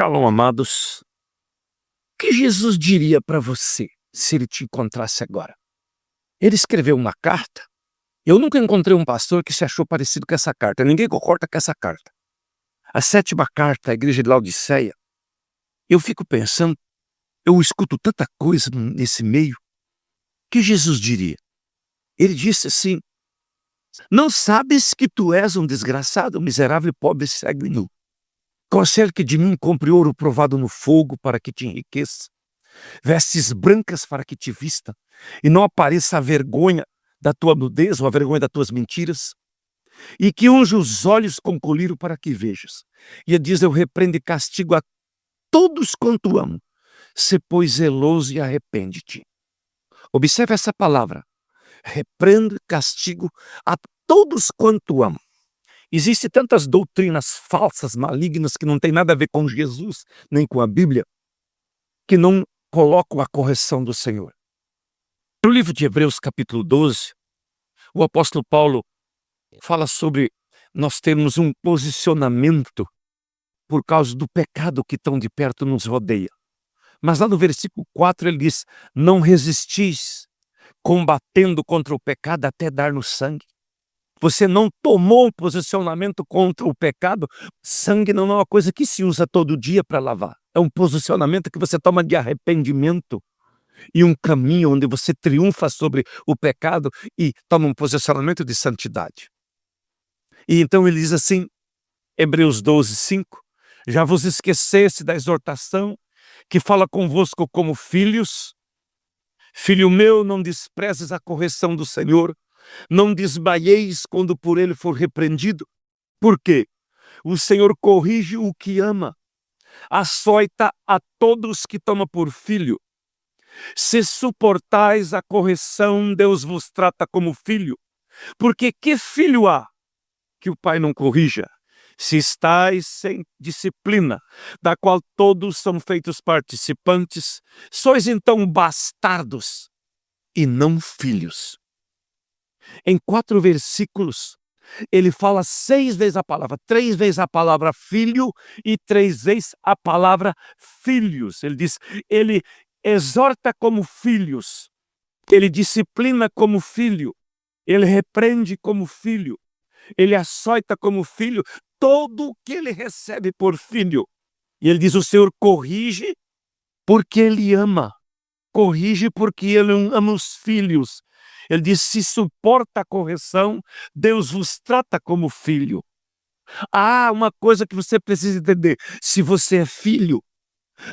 Shalom, amados. O que Jesus diria para você se ele te encontrasse agora? Ele escreveu uma carta. Eu nunca encontrei um pastor que se achou parecido com essa carta. Ninguém concorda com essa carta. A 7ª carta à igreja de Laodiceia. Eu fico pensando, eu escuto tanta coisa nesse meio. O que Jesus diria? Ele disse assim: não sabes que tu és um desgraçado, miserável, pobre, cego e nu? Concede de mim, compre ouro provado no fogo para que te enriqueça, vestes brancas para que te vista, e não apareça a vergonha da tua nudez ou a vergonha das tuas mentiras, e que unja os olhos com colírio para que vejas. E ele diz: eu repreendo e castigo a todos quanto amo, se pois zeloso e arrepende-te. Observe essa palavra: repreendo e castigo a todos quanto amo. Existem tantas doutrinas falsas, malignas, que não tem nada a ver com Jesus, nem com a Bíblia, que não colocam a correção do Senhor. No livro de Hebreus, capítulo 12, o apóstolo Paulo fala sobre nós termos um posicionamento por causa do pecado que tão de perto nos rodeia. Mas lá no versículo 4 ele diz: não resistis, combatendo contra o pecado até dar no sangue. Você não tomou um posicionamento contra o pecado. Sangue não é uma coisa que se usa todo dia para lavar. É um posicionamento que você toma de arrependimento e um caminho onde você triunfa sobre o pecado e toma um posicionamento de santidade. E então ele diz assim, Hebreus 12, 5, já vos esquecesse da exortação que fala convosco como filhos? Filho meu, não desprezes a correção do Senhor, não desmaieis quando por ele for repreendido. Por quê? O Senhor corrige o que ama, açoita a todos que toma por filho. Se suportais a correção, Deus vos trata como filho. Porque que filho há que o pai não corrija? Se estáis sem disciplina, da qual todos são feitos participantes, sois então bastardos e não filhos. Em 4 versículos, ele fala 6 vezes a palavra, 3 vezes a palavra filho e 3 vezes a palavra filhos. Ele diz, ele exorta como filhos, ele disciplina como filho, ele repreende como filho, ele açoita como filho, todo o que ele recebe por filho. E ele diz, o Senhor corrige porque ele ama, corrige porque ele ama os filhos. Ele diz, se suporta a correção, Deus vos trata como filho. Ah, uma coisa que você precisa entender, se você é filho,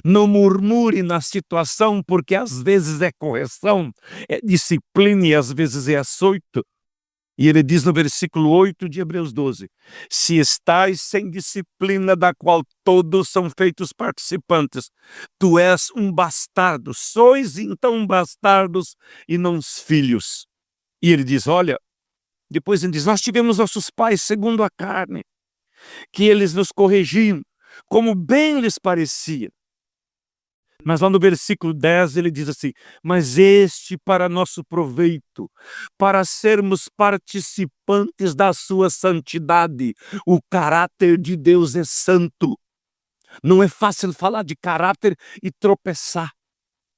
não murmure na situação, porque às vezes é correção, é disciplina e às vezes é açoito. E ele diz no versículo 8 de Hebreus 12, se estais sem disciplina da qual todos são feitos participantes, tu és um bastardo, sois então bastardos e não os filhos. E ele diz, olha, depois ele diz, nós tivemos nossos pais segundo a carne, que eles nos corrigiam, como bem lhes parecia. Mas lá no versículo 10 ele diz assim, mas este para nosso proveito, para sermos participantes da sua santidade. O caráter de Deus é santo. Não é fácil falar de caráter e tropeçar.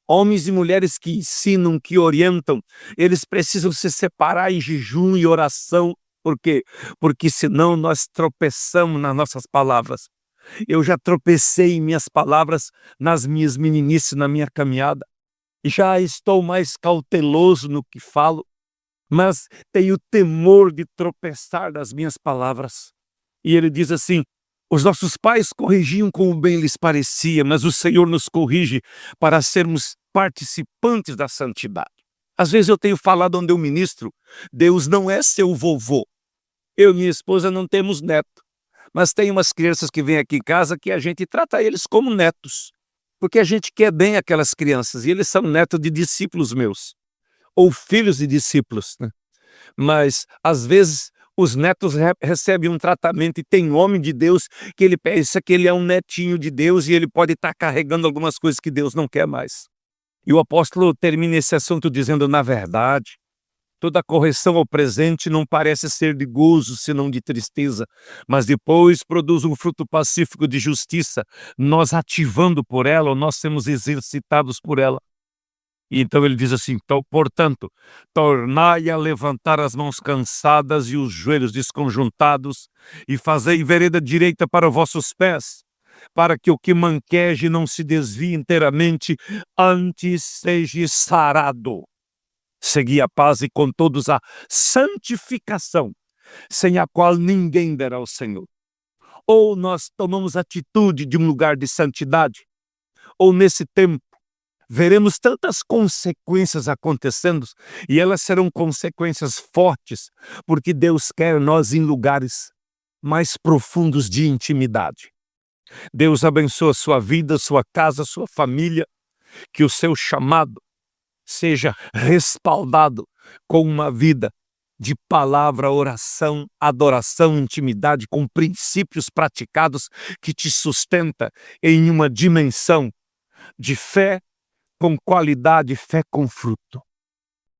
Homens e mulheres que ensinam, que orientam, eles precisam se separar em jejum e oração. Por quê? Porque senão nós tropeçamos nas nossas palavras. Eu já tropecei em minhas palavras nas minhas meninices, na minha caminhada. Já estou mais cauteloso no que falo, mas tenho temor de tropeçar nas minhas palavras. E ele diz assim, os nossos pais corrigiam como bem lhes parecia, mas o Senhor nos corrige para sermos participantes da santidade. Às vezes eu tenho falado onde eu ministro, Deus não é seu vovô. Eu e minha esposa não temos neto. Mas tem umas crianças que vêm aqui em casa que a gente trata eles como netos. Porque a gente quer bem aquelas crianças. E eles são netos de discípulos meus. Ou filhos de discípulos. Né? Mas, às vezes, os netos recebem um tratamento. E tem homem de Deus que ele pensa que ele é um netinho de Deus. E ele pode estar carregando algumas coisas que Deus não quer mais. E o apóstolo termina esse assunto dizendo, na verdade, Toda correção ao presente não parece ser de gozo, senão de tristeza, mas depois produz um fruto pacífico de justiça, nós ativando por ela, ou nós sermos exercitados por ela. E então ele diz assim, então, portanto, tornai a levantar as mãos cansadas e os joelhos desconjuntados, e fazei vereda direita para os vossos pés, para que o que manqueje não se desvie inteiramente, antes seja sarado. Segui a paz e com todos a santificação, sem a qual ninguém verá ao Senhor. Ou nós tomamos atitude de um lugar de santidade, ou nesse tempo veremos tantas consequências acontecendo, e elas serão consequências fortes, porque Deus quer nós em lugares mais profundos de intimidade. Deus abençoe a sua vida, sua casa, sua família, que o seu chamado seja respaldado com uma vida de palavra, oração, adoração, intimidade, com princípios praticados que te sustenta em uma dimensão de fé com qualidade, fé com fruto.